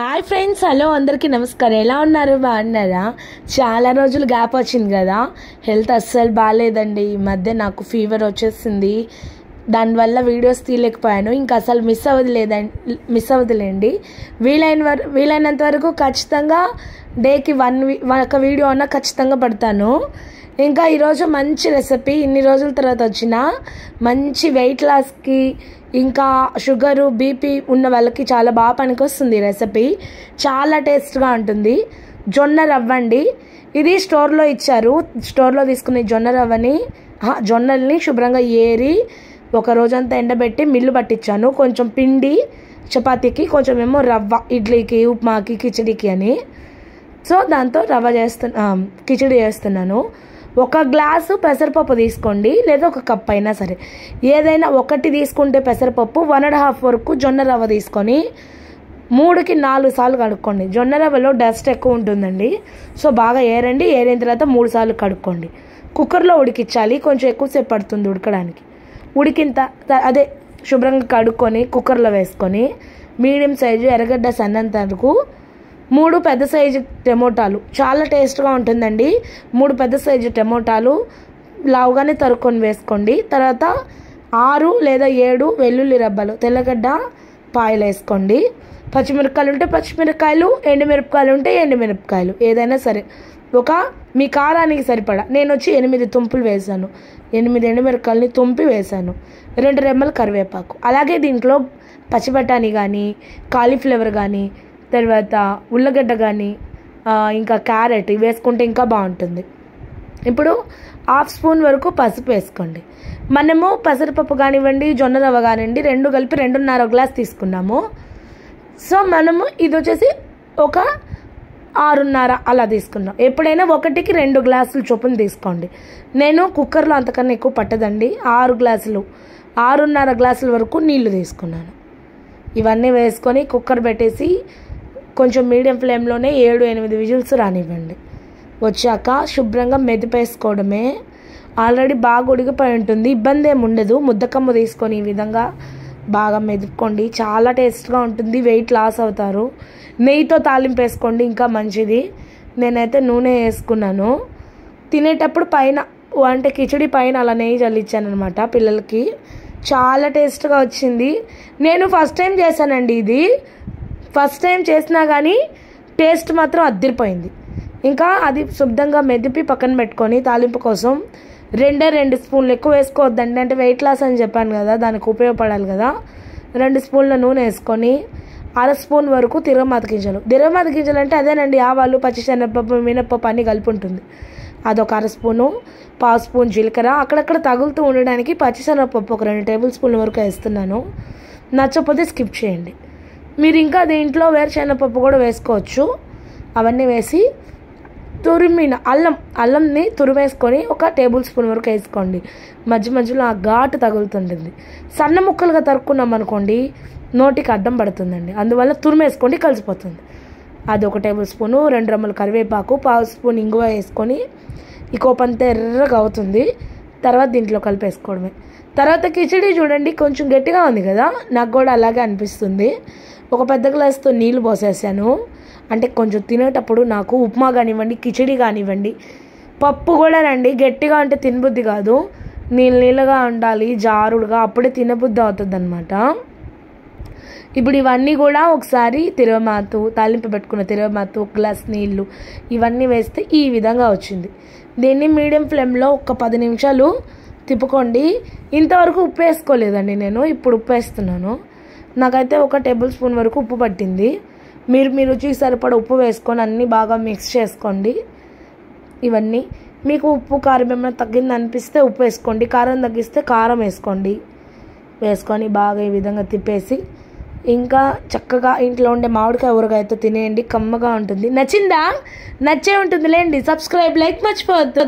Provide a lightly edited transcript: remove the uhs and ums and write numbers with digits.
Hi friends, hello అందరికీ నమస్కారం. ఎలా ఉన్నారు? బాగున్నారా? చాలా రోజులు గ్యాప్ వచ్చింది కదా. హెల్త్ అస్సలు బాగాలేదండి. ఈ మధ్య నాకు ఫీవర్ వచ్చేసింది. దానివల్ల వీడియోస్ తీయలేకపోయాను. ఇంకా అసలు మిస్ అవ్వదులేండి. వీలైనంత వరకు ఖచ్చితంగా డేకి ఒక వీడియో అన్నా ఖచ్చితంగా పడతాను. ఇంకా ఈరోజు మంచి రెసిపీ, ఇన్ని రోజుల తర్వాత వచ్చిన మంచి వెయిట్ లాస్కి, ఇంకా షుగరు బీపీ ఉన్న వాళ్ళకి చాలా బాగా పనికొస్తుంది. రెసిపీ చాలా టేస్ట్గా ఉంటుంది. జొన్న రవ్వ అండి. ఇది స్టోర్లో ఇచ్చారు. స్టోర్లో తీసుకునే జొన్నల్ని శుభ్రంగా ఏరి ఒక రోజంతా ఎండబెట్టి మిల్లు పట్టించాను. కొంచెం పిండి చపాతీకి, కొంచెం ఏమో రవ్వ ఇడ్లీకి, ఉప్మాకి, కిచిడికి అని. సో దాంతో కిచిడి చేస్తున్నాను. ఒక గ్లాసు పెసరపప్పు తీసుకోండి, లేదా ఒక కప్ అయినా సరే, ఏదైనా ఒకటి తీసుకుంటే పెసరపప్పు 1.5 వరకు జొన్న రవ్వ తీసుకొని 3కి 4 సార్లు కడుక్కోండి. జొన్న రవ్వలో డస్ట్ ఎక్కువ ఉంటుందండి. సో బాగా ఏరండి. ఏరిన తర్వాత 3 సార్లు కడుక్కోండి. కుక్కర్లో ఉడికించాలి. కొంచెం ఎక్కువసేపు పడుతుంది ఉడకడానికి. అదే శుభ్రంగా కడుక్కొని కుక్కర్లో వేసుకొని మీడియం సైజు ఎర్రగడ్డ సన్నంత వరకు 3 పెద్ద సైజు టమోటాలు, చాలా టేస్ట్గా ఉంటుందండి. 3 పెద్ద సైజు టమోటాలు లావుగానే తరుక్కొని వేసుకోండి. తర్వాత 6 లేదా 7 వెల్లుల్లి రబ్బలు, తెల్లగడ్డ పాయలు వేసుకోండి. పచ్చిమిరపకాయలు ఉంటే పచ్చిమిరపకాయలు, ఎండుమిరపకాయలు ఉంటే ఎండుమిరపకాయలు, ఏదైనా సరే మీ కారానికి సరిపడా. నేను వచ్చి 8 తుంపులు వేసాను. 8 ఎండుమిరపకాయలని తుంపి వేసాను. 2 రెమ్మలు కరివేపాకు. అలాగే దీంట్లో పచ్చిబఠానీ కానీ, కాలీఫ్లవర్ కానీ, తర్వాత ఉల్లగడ్డ కానీ, ఇంకా క్యారెట్ వేసుకుంటే ఇంకా బాగుంటుంది. ఇప్పుడు 1/2 స్పూన్ వరకు పసుపు వేసుకోండి. మనము పెసరపప్పు కానివ్వండి, జొన్న రవ్వ కానివ్వండి, 2 కలిపి 2.5 గ్లాస్ తీసుకున్నాము. సో మనము ఇది వచ్చేసి ఒక 6.5 అలా తీసుకున్నాం. ఎప్పుడైనా 1కి 2 గ్లాసులు చొప్పున తీసుకోండి. నేను కుక్కర్లో అంతకన్నా ఎక్కువ పట్టదండి. 6.5 గ్లాసుల వరకు నీళ్లు తీసుకున్నాను. ఇవన్నీ వేసుకొని కుక్కర్ పెట్టేసి కొంచెం మీడియం ఫ్లేమ్లోనే 7-8 విజిల్స్ రానివ్వండి. వచ్చాక శుభ్రంగా మెదిపేసుకోవడమే. ఆల్రెడీ బాగా ఉడికిపోయి ఉంటుంది, ఇబ్బంది ఏమి ఉండదు. ముద్దకమ్మ తీసుకొని ఈ విధంగా బాగా మెదుపుకోండి. చాలా టేస్ట్గా ఉంటుంది. వెయిట్ లాస్ అవుతారు. నెయ్యితో తాలింపు వేసుకోండి, ఇంకా మంచిది. నేనైతే నూనె వేసుకున్నాను. తినేటప్పుడు పైన అంటే కిచిడి పైన అలా నెయ్యి చల్లించాను అనమాట పిల్లలకి. చాలా టేస్ట్గా వచ్చింది. నేను ఫస్ట్ టైం చేశానండి. ఇది ఫస్ట్ టైం చేసినా కానీ టేస్ట్ మాత్రం అద్దరిపోయింది. ఇంకా అది శుభ్రంగా మెదిపి పక్కన పెట్టుకొని తాలింపు కోసం 2 స్పూన్లు, ఎక్కువ వేసుకోవద్దండి. అంటే వెయిట్ లాస్ అని చెప్పాను కదా, దానికి ఉపయోగపడాలి కదా. 2 స్పూన్ల నూనె వేసుకొని 1/2 స్పూన్ వరకు తిరగమాత గింజలు అంటే అదేనండి, ఆవాలు, పచ్చిశనగపప్పు, మినప్పప్పు అన్నీ కలిపి ఉంటుంది. అదొక 1/2 స్పూను. 1/2 స్పూన్ జీలకర్ర, అక్కడక్కడ తగులుతూ ఉండడానికి పచ్చిశనగపప్పు ఒక 2 టేబుల్ స్పూన్ల వరకు వేస్తున్నాను. నచ్చకపోతే స్కిప్ చేయండి. మీరు ఇంకా దీంట్లో వేరుశనగపప్పు కూడా వేసుకోవచ్చు. అవన్నీ వేసి తురిమిన అల్లంని తురిమేసుకొని ఒక 1 టేబుల్ స్పూన్ వరకు వేసుకోండి. మధ్యలో ఆ ఘాటు తగులుతుంటుంది. సన్న ముక్కలుగా తరుక్కున్నాం అనుకోండి, నోటికి అడ్డం పడుతుందండి. అందువల్ల తురిమేసుకోండి, కలిసిపోతుంది. అది 1 టేబుల్ స్పూను. 2 రెమ్మలు కరివేపాకు, 1/2 స్పూన్ ఇంగువ వేసుకొని ఈ కోపంతా ఎర్రగా అవుతుంది. తర్వాత దీంట్లో కలిపేసుకోవడమే. తర్వాత కిచిడి చూడండి, కొంచెం గట్టిగా ఉంది కదా, నాకు కూడా అలాగే అనిపిస్తుంది. ఒక పెద్ద గ్లాస్తో నీళ్లు పోసేసాను. అంటే కొంచెం తినేటప్పుడు నాకు ఉప్మా కానివ్వండి, కిచిడి కానివ్వండి, పప్పు కూడా రండి గట్టిగా అంటే తినబుద్ధి కాదు, నీళ్ళగా ఉండాలి, జారుడుగా, అప్పుడే తినబుద్ధి అవుతుంది అనమాట. ఇప్పుడు ఇవన్నీ కూడా ఒకసారి తాలింపు పెట్టుకున్న తిరగమాతు, 1 గ్లాస్ నీళ్ళు, ఇవన్నీ వేస్తే ఈ విధంగా వచ్చింది. దీన్ని మీడియం ఫ్లేమ్లో ఒక 10 నిమిషాలు తిప్పుకోండి. ఇంతవరకు ఉప్పు వేసుకోలేదండి నేను, ఇప్పుడు ఉప్పు వేస్తున్నాను. నాకైతే 1 టేబుల్ స్పూన్ వరకు ఉప్పు పట్టింది. మీరు మీ రుచికి సరిపడా ఉప్పు వేసుకొని అన్నీ బాగా మిక్స్ చేసుకోండి. ఇవన్నీ మీకు ఉప్పు కారం ఏమైనా తగ్గింది అనిపిస్తే ఉప్పు వేసుకోండి, కారం తగ్గిస్తే కారం వేసుకోండి. వేసుకొని బాగా ఈ విధంగా తిప్పేసి ఇంకా చక్కగా ఇంట్లో ఉండే మామిడికాయ ఊరగాయతో తినేయండి. కమ్మగా ఉంటుంది. నచ్చిందా? నచ్చే ఉంటుంది లేండి. సబ్స్క్రైబ్, లైక్ మర్చిపోవద్దు.